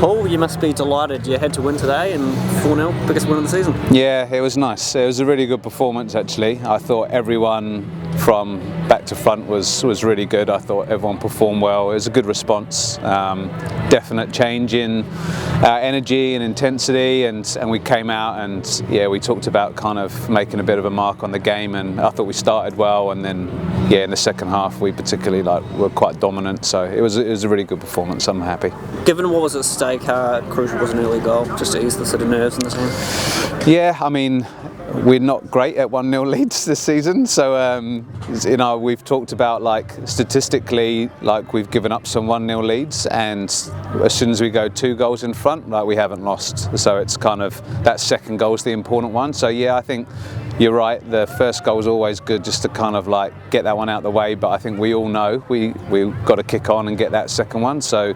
Paul, you must be delighted you had to win today, and 4-0, biggest win of the season. Yeah, it was nice. It was a really good performance actually. I thought everyone from back to front was really good. I thought everyone performed well. It was a good response. Definite change in energy and intensity, and we came out and yeah, we talked about kind of making a bit of a mark on the game, and I thought we started well, and then yeah, in the second half we particularly were quite dominant. So it was a really good performance. I'm happy. Given what was at stake, how crucial was an early goal just to ease the sort of nerves in the team? Yeah, I mean, we're not great at 1-0 leads this season, so you know, we've talked about like statistically, like we've given up some 1-0 leads, and as soon as we go 2 goals in front, like we haven't lost. So it's kind of that second goal is the important one. So yeah, I think you're right. The first goal is always good just to kind of like get that one out of the way, but I think we all know we've got to kick on and get that second one. So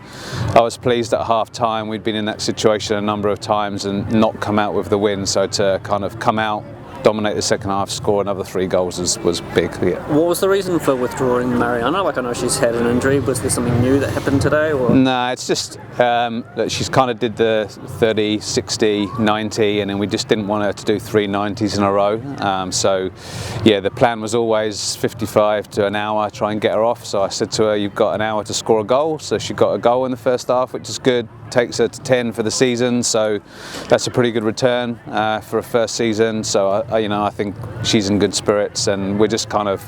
I was pleased at half time. We'd been in that situation a number of times and not come out with the win. So to kind of come out, dominate the second half, score another 3 goals was big. Yeah. What was the reason for withdrawing Mariana? Like, I know she's had an injury. Was there something new that happened today? Or? No, it's just that she's kind of did the 30, 60, 90, and then we just didn't want her to do 3 90s in a row. So yeah, the plan was always 55 to an hour, try and get her off. So I said to her, you've got an hour to score a goal. So she got a goal in the first half, which is good. Takes her to 10 for the season, so that's a pretty good return for a first season. So you know, I think she's in good spirits, and we're just kind of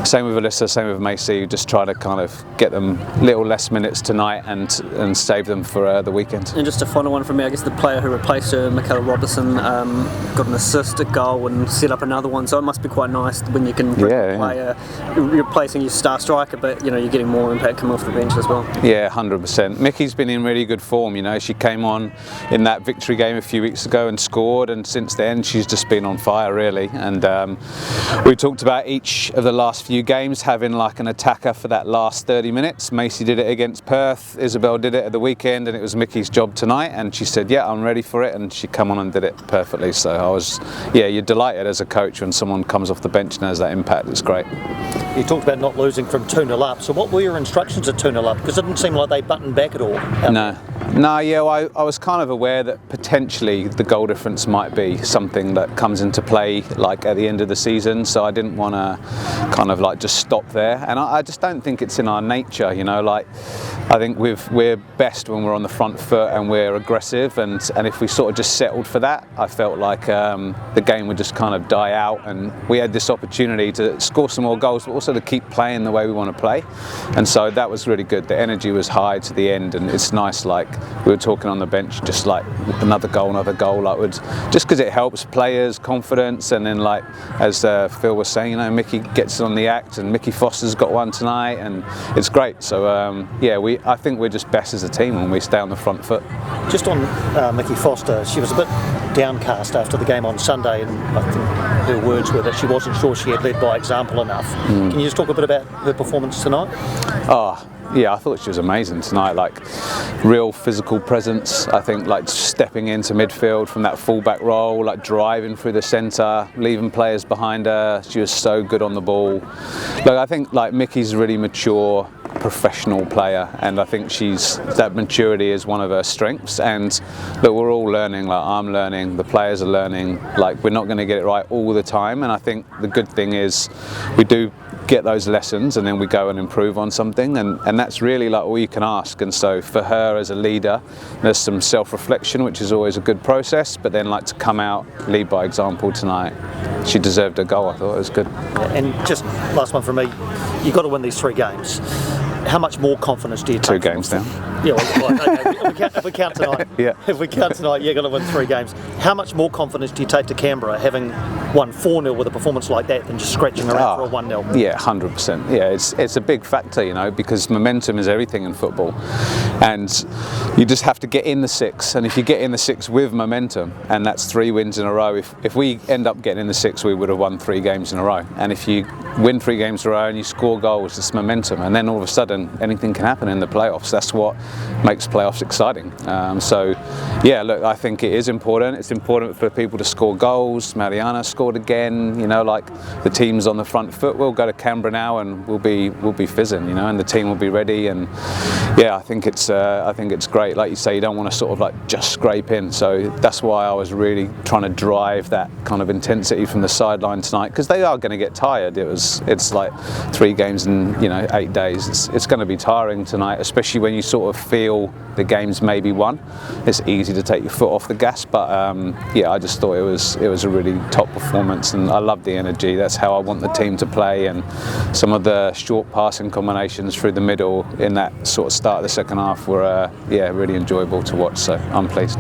same with Alyssa, same with Macy, just try to kind of get them little less minutes tonight and save them for the weekend. And just a final one from me, I guess the player who replaced her, Michaela Robertson, got an assist, a goal, and set up another one. So it must be quite nice when you can bring a player, you're replacing your star striker, but you know, you're getting more impact coming off the bench as well. Yeah, 100%. Mickey's been in really good form. You know, she came on in that victory game a few weeks ago and scored, and since then she's just been on fire really. And we talked about each of the last few games having like an attacker for that last 30 minutes. Macy did it against Perth, Isabel did it at the weekend, and it was Mickey's job tonight, and she said, yeah, I'm ready for it, and she come on and did it perfectly. So I was, yeah, you're delighted as a coach when someone comes off the bench and has that impact. It's great. You talked about not losing from 2-0 up, so what were your instructions at 2-0 up? Because it didn't seem like they buttoned back at all. No, yeah, well, I was kind of aware that potentially the goal difference might be something that comes into play like at the end of the season, so I didn't want to kind of like just stop there, and I just don't think it's in our nature, you know, like I think we're best when we're on the front foot and we're aggressive, and if we sort of just settled for that, I felt like the game would just kind of die out, and we had this opportunity to score some more goals but also to keep playing the way we want to play, and so that was really good. The energy was high to the end, and it's nice, like we were talking on the bench, just like another goal, like just because it helps players' confidence, and then like as Phil was saying, you know, Mickey gets on the act, and Mickey Foster's got one tonight, and it's great. So yeah, I think we're just best as a team when we stay on the front foot. Just on Mickey Foster, she was a bit downcast after the game on Sunday, and I think her words were that she wasn't sure she had led by example enough. Can you just talk a bit about her performance tonight? Yeah, I thought she was amazing tonight, like real physical presence. I think like stepping into midfield from that fullback role, like driving through the centre, leaving players behind her. She was so good on the ball. Like I think like Mickey's a really mature professional player, and I think that maturity is one of her strengths, and look, we're all learning, like I'm learning, the players are learning, like we're not going to get it right all the time, and I think the good thing is we do get those lessons and then we go and improve on something, and that's really like all you can ask. And so for her as a leader, there's some self-reflection, which is always a good process, but then like to come out, lead by example tonight, she deserved a goal. I thought it was good. And just last one from me, you've got to win these 3 games. How much more confidence do you take? 2 games now. Yeah, well, okay. If we count tonight, yeah. If we count tonight, you're going to win 3 games. How much more confidence do you take to Canberra having won 4-0 with a performance like that than just scratching around for a 1-0? Yeah, 100%. Yeah, it's a big factor, you know, because momentum is everything in football, and you just have to get in the 6. And if you get in the 6 with momentum, and that's 3 wins in a row. If we end up getting in the 6, we would have won 3 games in a row. And if you win 3 games in a row and you score goals, it's momentum, and then all of a sudden and anything can happen in the playoffs. That's what makes playoffs exciting. So yeah, look, I think it is important. It's important for people to score goals. Mariana scored again. You know, like the team's on the front foot. We'll go to Canberra now and we'll be fizzing. You know, and the team will be ready. And yeah, I think it's great. Like you say, you don't want to sort of like just scrape in. So that's why I was really trying to drive that kind of intensity from the sideline tonight, because they are going to get tired. It's like 3 games in 8 days. It's going to be tiring tonight, especially when you sort of feel the game's maybe won. It's easy to take your foot off the gas, but yeah, I just thought it was a really top performance, and I love the energy. That's how I want the team to play, and some of the short passing combinations through the middle in that sort of start of the second half were yeah, really enjoyable to watch. So I'm pleased.